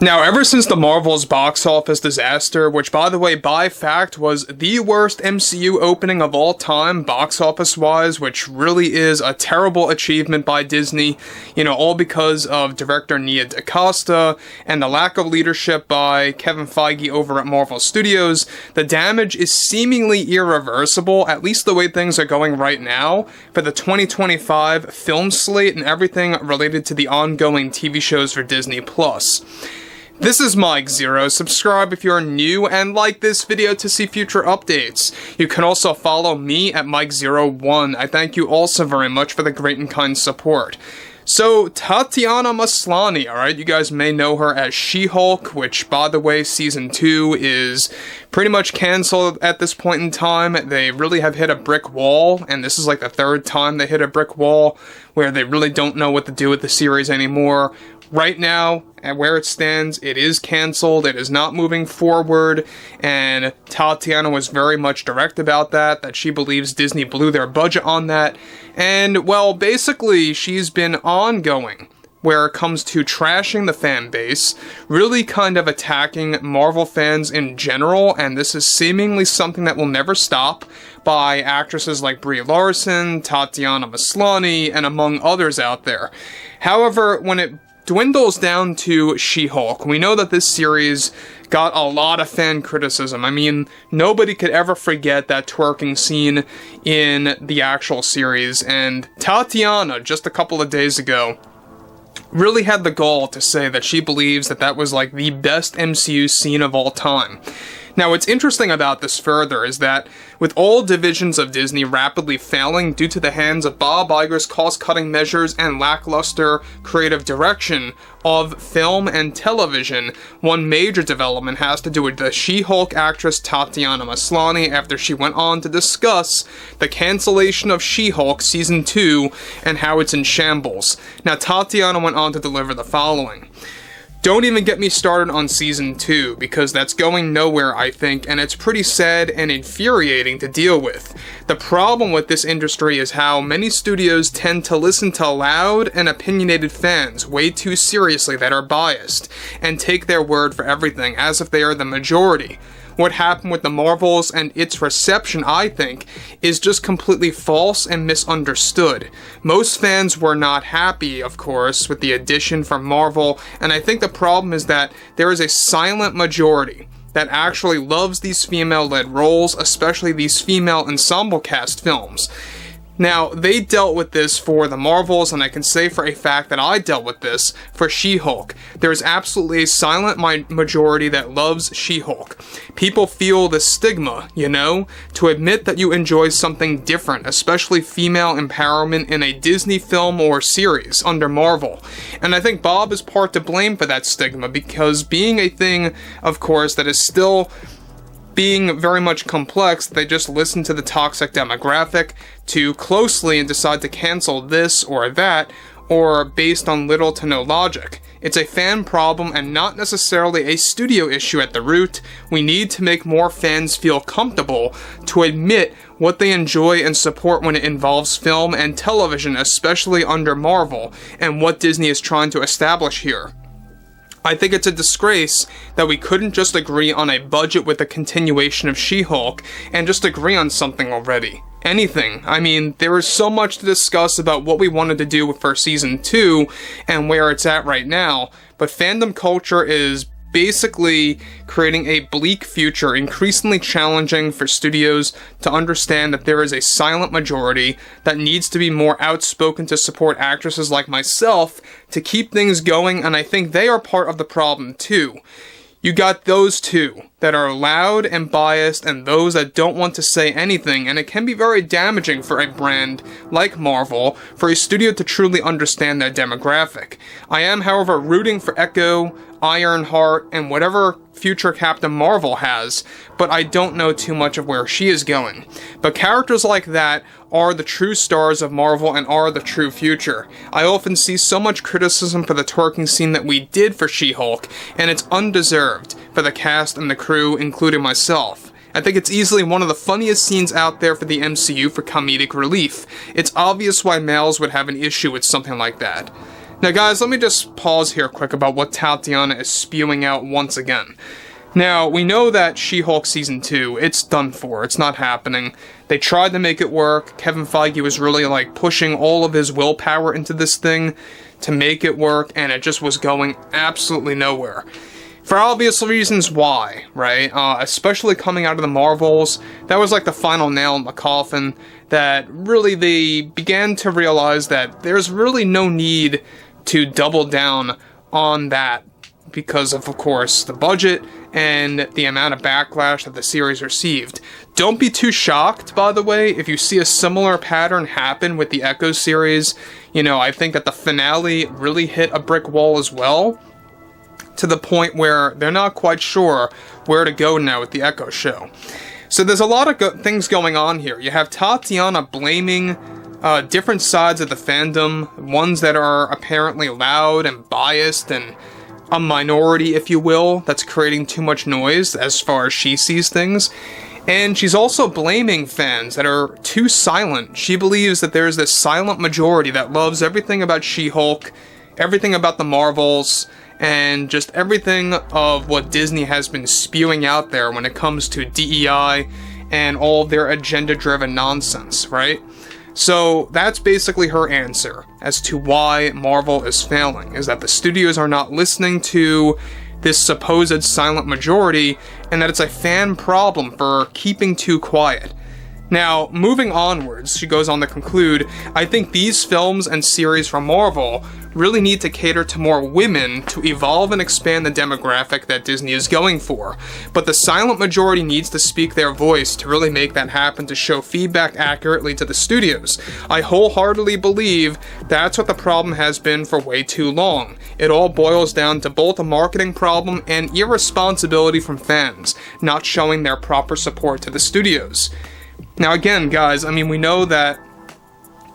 Now, ever since the Marvel's box office disaster, which by the way, by fact, was the worst MCU opening of all time, box office-wise, which really is a terrible achievement by Disney, all because of director Nia DaCosta and the lack of leadership by Kevin Feige over at Marvel Studios, the damage is seemingly irreversible, at least the way things are going right now, for the 2025 film slate and everything related to the ongoing TV shows for Disney+. This is Mike Zero. Subscribe if you're new and like this video to see future updates. You can also follow me at Mike01. I thank you also very much for the great and kind support. So, Tatiana Maslany, alright, you guys may know her as She-Hulk, which, by the way, Season 2 is pretty much cancelled at this point in time. They really have hit a brick wall, and this is like the third time they hit a brick wall, where they really don't know what to do with the series anymore. Right now, at where it stands, it is cancelled, it is not moving forward, and Tatiana was very much direct about that she believes Disney blew their budget on that, and, well, basically, she's been ongoing where it comes to trashing the fan base, really kind of attacking Marvel fans in general, and this is seemingly something that will never stop by actresses like Brie Larson, Tatiana Maslany, and among others out there. However, when it dwindles down to She-Hulk, we know that this series got a lot of fan criticism. I mean, nobody could ever forget that twerking scene in the actual series, and Tatiana, just a couple of days ago, really had the gall to say that she believes that was like the best MCU scene of all time. Now, what's interesting about this further is that with all divisions of Disney rapidly failing due to the hands of Bob Iger's cost-cutting measures and lackluster creative direction of film and television, one major development has to do with the She-Hulk actress Tatiana Maslany after she went on to discuss the cancellation of She-Hulk Season 2 and how it's in shambles. Now, Tatiana went on to deliver the following. Don't even get me started on Season 2, because that's going nowhere, I think, and it's pretty sad and infuriating to deal with. The problem with this industry is how many studios tend to listen to loud and opinionated fans way too seriously that are biased, and take their word for everything, as if they are the majority. What happened with the Marvels and its reception, I think, is just completely false and misunderstood. Most fans were not happy, of course, with the addition from Marvel, and I think the problem is that there is a silent majority that actually loves these female-led roles, especially these female ensemble cast films. Now, they dealt with this for the Marvels, and I can say for a fact that I dealt with this for She-Hulk. There's absolutely a silent majority that loves She-Hulk. People feel the stigma, to admit that you enjoy something different, especially female empowerment in a Disney film or series under Marvel. And I think Bob is part to blame for that stigma, because being a thing, of course, that is still being very much complex, they just listen to the toxic demographic too closely and decide to cancel this or that, or based on little to no logic. It's a fan problem and not necessarily a studio issue at the root. We need to make more fans feel comfortable to admit what they enjoy and support when it involves film and television, especially under Marvel, and what Disney is trying to establish here. I think it's a disgrace that we couldn't just agree on a budget with a continuation of She-Hulk and just agree on something already. Anything. I mean, there is so much to discuss about what we wanted to do for Season 2 and where it's at right now, but fandom culture is basically creating a bleak future, increasingly challenging for studios to understand that there is a silent majority that needs to be more outspoken to support actresses like myself to keep things going, and I think they are part of the problem too. You got those two that are loud and biased and those that don't want to say anything, and it can be very damaging for a brand like Marvel for a studio to truly understand their demographic. I am, however, rooting for Echo, Ironheart, and whatever future Captain Marvel has, but I don't know too much of where she is going. But characters like that are the true stars of Marvel and are the true future. I often see so much criticism for the twerking scene that we did for She-Hulk, and it's undeserved for the cast and the crew, including myself. I think it's easily one of the funniest scenes out there for the MCU for comedic relief. It's obvious why males would have an issue with something like that. Now guys, let me just pause here quick about what Tatiana is spewing out once again. Now, we know that She-Hulk Season 2, it's done for, it's not happening. They tried to make it work. Kevin Feige was really like pushing all of his willpower into this thing to make it work, and it just was going absolutely nowhere. For obvious reasons why, right? Especially coming out of the Marvels, that was like the final nail in the coffin, that really they began to realize that there's really no need to double down on that because of course, the budget and the amount of backlash that the series received. Don't be too shocked, by the way, if you see a similar pattern happen with the Echo series. You know, I think that the finale really hit a brick wall as well, to the point where they're not quite sure where to go now with the Echo show. So there's a lot of things going on here. You have Tatiana blaming different sides of the fandom, ones that are apparently loud and biased and a minority, if you will, that's creating too much noise as far as she sees things. And she's also blaming fans that are too silent. She believes that there's this silent majority that loves everything about She-Hulk, everything about the Marvels, and just everything of what Disney has been spewing out there when it comes to DEI and all of their agenda-driven nonsense, right? So that's basically her answer as to why Marvel is failing, is that the studios are not listening to this supposed silent majority, and that it's a fan problem for keeping too quiet. Now, moving onwards, she goes on to conclude, I think these films and series from Marvel really need to cater to more women to evolve and expand the demographic that Disney is going for. But the silent majority needs to speak their voice to really make that happen, to show feedback accurately to the studios. I wholeheartedly believe that's what the problem has been for way too long. It all boils down to both a marketing problem and irresponsibility from fans, not showing their proper support to the studios. Now again, guys, I mean, we know that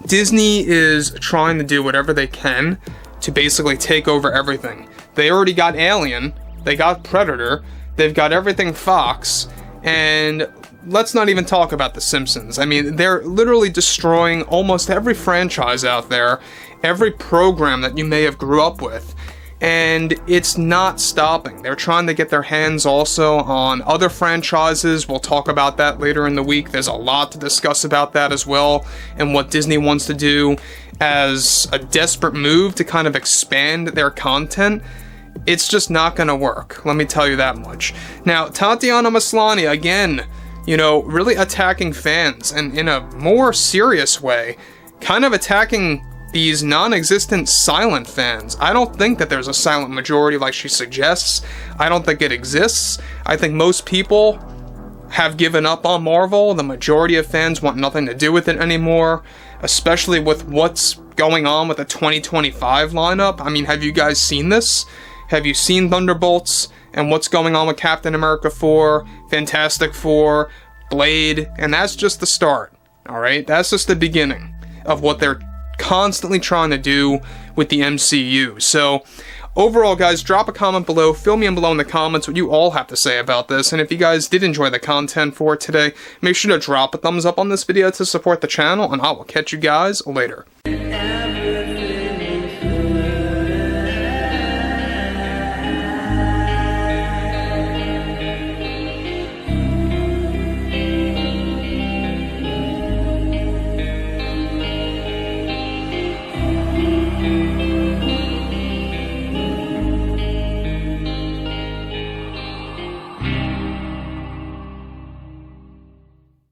Disney is trying to do whatever they can to basically take over everything. They already got Alien, they got Predator, they've got everything Fox, and let's not even talk about The Simpsons. I mean, they're literally destroying almost every franchise out there, every program that you may have grew up with. And it's not stopping. They're trying to get their hands also on other franchises. We'll talk about that later in the week. There's a lot to discuss about that as well, and what Disney wants to do as a desperate move to kind of expand their content. It's just not going to work. Let me tell you that much. Now, Tatiana Maslany, again, you know, really attacking fans, and in a more serious way, kind of attacking these non-existent silent fans. I don't think that there's a silent majority like she suggests. I don't think it exists. I think most people have given up on Marvel. The majority of fans want nothing to do with it anymore, especially with what's going on with the 2025 lineup. I mean, have you guys seen this? Have you seen Thunderbolts and what's going on with Captain America 4, Fantastic Four, Blade? And that's just the start, alright? That's just the beginning of what they're constantly trying to do with the MCU. So overall, guys, drop a comment below, fill me in below in the comments what you all have to say about this, and if you guys did enjoy the content for today, make sure to drop a thumbs up on this video to support the channel, and I will catch you guys later.